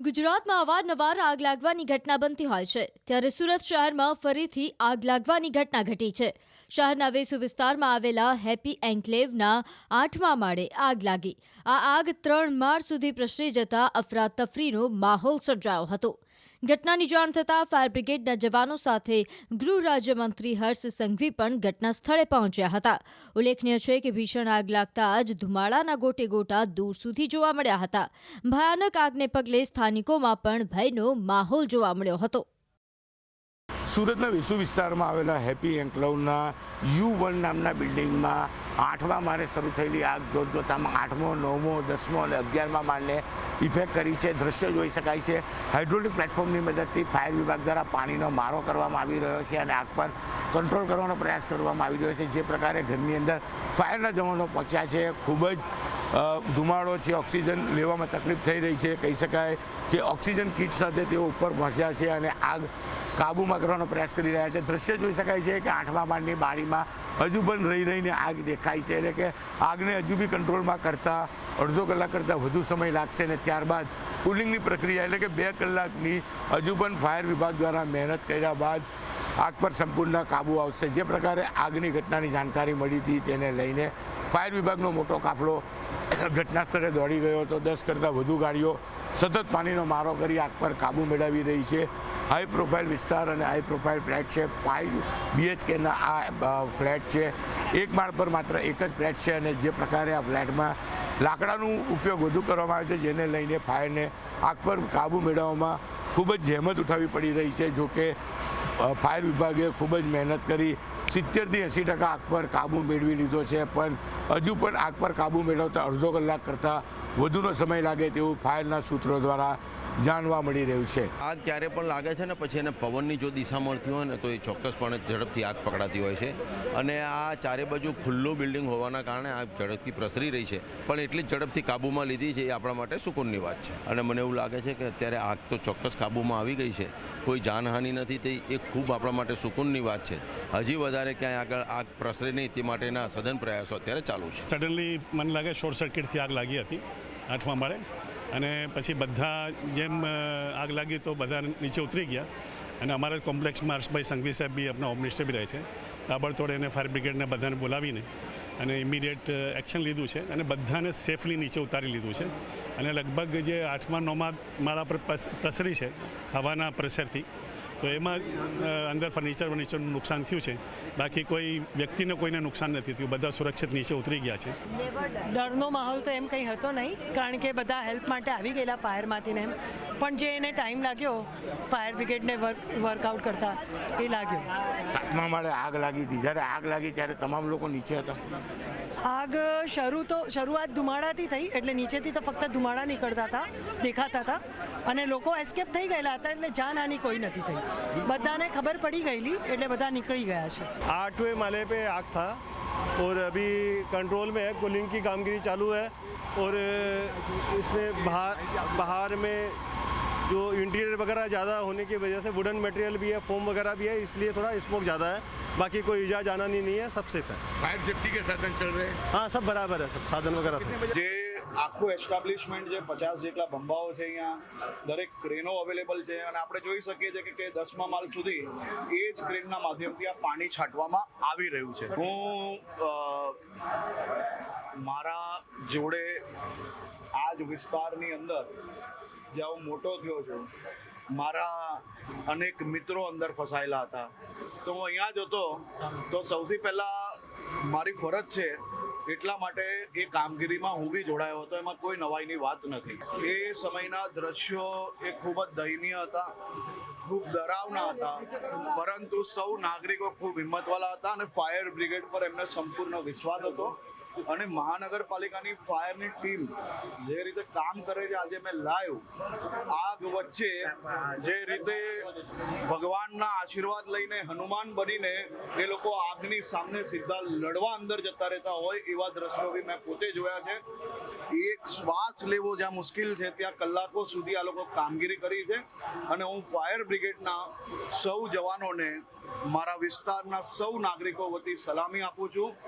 ગુજરાતમાં અવારનવાર આગ લાગવાની ઘટના બનતી હોય છે, ત્યારે સુરત શહેરમાં ફરીથી આગ લાગવાની ઘટના ઘટી છે। શહેરના વેસુ વિસ્તારમાં આવેલા હેપી એન્કલેવના 8મા માળે આગ લાગી। આ આગ 3 માળ સુધી પ્રસરી જતા અફરાતફરીનો માહોલ સર્જાયો હતો। ઘટનાની જાણ થતાં ફાયર બ્રિગેડના જવાનો સાથે ગૃહ રાજ્યમંત્રી હર્ષ સંઘવી પણ ઘટના સ્થળે પહોંચ્યા હતા। ઉલ્લેખનીય છે કે ભીષણ આગ લાગતા જ ધુમાડાના ગોટે ગોટા દૂર સુધી જોવા મળ્યા હતા। ભયાનક આગને પગલે સ્થાનિકોમાં પણ ભયનો માહોલ જોવા મળ્યો હતો। સુરતના વેસુ વિસ્તારમાં આવેલા હેપી એન્કલેવના U1 નામના બિલ્ડિંગમાં 8મા માળે શરૂ થયેલી આગ જોતજોતામાં 8મો, 9મો, 10મો અને 11મા માળને ઇફેક્ટ કરી છે। દ્રશ્ય જોઈ શકાય છે। હાઇડ્રોલિક પ્લેટફોર્મની મદદથી ફાયર વિભાગ દ્વારા પાણીનો મારો કરવામાં આવી રહ્યો છે અને આગ પર કંટ્રોલ કરવાનો પ્રયાસ કરવામાં આવી રહ્યો છે। જે પ્રકારે ઘરની અંદર ફાયરના જવાનો પહોંચ્યા છે, ખૂબ જ ધુમાડો છે, ઓક્સિજન લેવામાં તકલીફ થઈ રહી છે। કહી શકાય કે ઓક્સિજન કિટ સાથે તેઓ ઉપર પહોંચ્યા છે અને આગ કાબૂમાં કરવાનો પ્રયાસ કરી રહ્યા છે। દ્રશ્ય જોઈ શકાય છે કે 8મા માળની બારીમાં હજુ પણ રહીને આગ દેખાય છે, એટલે કે આગને હજુ બી કંટ્રોલમાં કરતાં અડધો કલાક કરતાં વધુ સમય લાગશે અને ત્યારબાદ કુલિંગની પ્રક્રિયા એટલે કે 2 કલાકની હજુ પણ ફાયર વિભાગ દ્વારા મહેનત કર્યા બાદ આગ પર સંપૂર્ણ કાબૂ આવશે। જે પ્રકારે આગની ઘટનાની જાણકારી મળી હતી તેને લઈને ફાયર વિભાગનો મોટો કાફલો ઘટના સ્થળે દોડી ગયો હતો। 10 કરતાં વધુ ગાડીઓ સતત પાણીનો મારો કરી આગ પર કાબૂ મેળવી રહી છે। હાઈ પ્રોફાઇલ વિસ્તાર અને હાઈ પ્રોફાઇલ ફ્લેટ છે। 5 BHKના આ ફ્લેટ છે। એક માળ પર માત્ર એક જ ફ્લેટ છે અને જે પ્રકારે આ ફ્લેટમાં લાકડાનો ઉપયોગ વધુ કરવામાં આવે છે, જેને લઈને ફાયરને આગ પર કાબૂ મેળવવામાં ખૂબ જ જહેમત ઉઠાવવી પડી રહી છે। જોકે ફાયર વિભાગે ખૂબ જ મહેનત કરી 70થી 80% આગ પર કાબૂ મેળવી લીધો છે, પણ હજુ પણ આગ પર કાબૂ મેળવતા અડધો કલાક કરતાં વધુનો સમય લાગે તેવું ફાયરના સૂત્રો દ્વારા જાણવા મળી રહ્યું છે। આગ ક્યારે પણ લાગે છે ને પછી એને પવનની જો દિશા મળતી હોય ને તો એ ચોક્કસપણે ઝડપથી આગ પકડાતી હોય છે અને આ ચારે બાજુ ખુલ્લું બિલ્ડિંગ હોવાના કારણે આગ ઝડપથી પ્રસરી રહી છે, પણ એટલી જ ઝડપથી કાબૂમાં લીધી છે એ આપણા માટે સુકૂનની વાત છે અને મને એવું લાગે છે કે અત્યારે આગ તો ચોક્કસ કાબૂમાં આવી ગઈ છે, કોઈ જાનહાનિ નથી, તે એ ખૂબ આપણા માટે સુકૂનની વાત છે। હજી વધારે ક્યાંય આગળ આગ પ્રસરે નહીં તે માટેના સઘન પ્રયાસો અત્યારે ચાલુ છે। સડનલી મને લાગે શોર્ટ સર્કિટથી આગ લાગી હતી 8મા માળે અને પછી બધા જેમ આગ લાગી તો બધા નીચે ઉતરી ગયા અને અમારા કોમ્પ્લેક્સમાં હર્ષભાઈ સંઘવી સાહેબ બી આપણા હોમ મિનિસ્ટર બી રહે છે। તાબડતોડ એને ફાયર બ્રિગેડને બધાને બોલાવીને અને ઇમિડિયેટ એક્શન લીધું છે અને બધાને સેફલી નીચે ઉતારી લીધું છે અને લગભગ જે 8મા 9મા માળા પર પ્રસરી છે હવાના પ્રેશરથી, તો એમાં અંદર ફર્નિચરનું નુકસાન થયું છે, બાકી કોઈ વ્યક્તિને કોઈને નુકસાન નથી થયું, બધા સુરક્ષિત નીચે ઉતરી ગયા છે। ડરનો માહોલ તો એમ કંઈ હતો નહીં, કારણ કે બધા હેલ્પ માટે આવી ગયેલા ફાયરમાંથી ને એમ, પણ જે એને ટાઈમ લાગ્યો ફાયર બ્રિગેડને વર્કઆઉટ કરતા એ લાગ્યો। 7મા માળે આગ લાગી હતી, જ્યારે આગ લાગી ત્યારે તમામ લોકો નીચે હતા। આગ શરૂઆત ધુમાડાથી થઈ, એટલે નીચેથી તો ફક્ત ધુમાડા નીકળતા હતા, દેખાતા હતા અને લોકો એસ્કેપ થઈ ગયેલા હતા, એટલે જાનહાનિ કોઈ નથી થઈ, બધાને खबर पड़ी गई એટલે બધા નીકળી ગયા છે। 8वें माले पे आग था और अभी कंट्रोल में है, कूलिंग की कामगिरी चालू है और इसमें बाहर में जो इंटीरियर वगैरह ज़्यादा होने की वजह से वुडन मटेरियल भी है, फोम वगैरह भी है, इसलिए थोड़ा स्मोक ज़्यादा है, बाकी कोई इजा जाना नहीं है, सब सेफ है। फायर सेफ्टी के साधन चल रहे हैं? हाँ, सब बराबर है, सब साधन वगैरह। જે આખું એસ્ટાબ્લિશમેન્ટ જે 50 જેટલા બંબાઓ છે, અહીંયા દરેક ક્રેનો અવેલેબલ છે અને આપણે જોઈ શકીએ છીએ કે 10મા માળ સુધી એ જ ક્રેનના માધ્યમથી આ પાણી છાંટવામાં આવી રહ્યું છે। હું મારા જોડે આ જ વિસ્તારની અંદર જ્યાં હું મોટો થયો છું, મારા અનેક મિત્રો અંદર ફસાયેલા હતા, તો હું અહીંયા જ હતો, તો સૌથી પહેલાં મારી ફરજ છે એટલા માટે એ કામગીરીમાં હું બી જોડાયો હતો, એમાં કોઈ નવાઈની વાત નથી। એ સમયના દ્રશ્યો એ ખૂબ જ દયનીય હતા, ખૂબ ડરાવના હતા, પરંતુ સૌ નાગરિકો ખૂબ હિંમતવાળા હતા અને ફાયર બ્રિગેડ પર એમને સંપૂર્ણ વિશ્વાસ હતો અને મહાનગરપાલિકાની ફાયરની ટીમ જે રીતે કામ કરે છે, આજે મેં લાઈવ આગ વચ્ચે જે રીતે ભગવાનના આશીર્વાદ લઈને હનુમાન બનીને એ લોકો આગની સામે સીધા લડવા અંદર જતા રહેતા હોય એવા દ્રશ્યો બી મેં પોતે જોયા છે। એક શ્વાસ લેવો જ્યાં મુશ્કેલ છે ત્યાં કલાકો સુધી આ લોકો કામગીરી કરી છે અને હું ફાયર બ્રિગેડના સૌ જવાનોને મારા વિસ્તારના સૌ નાગરિકો વતી સલામી આપું છું।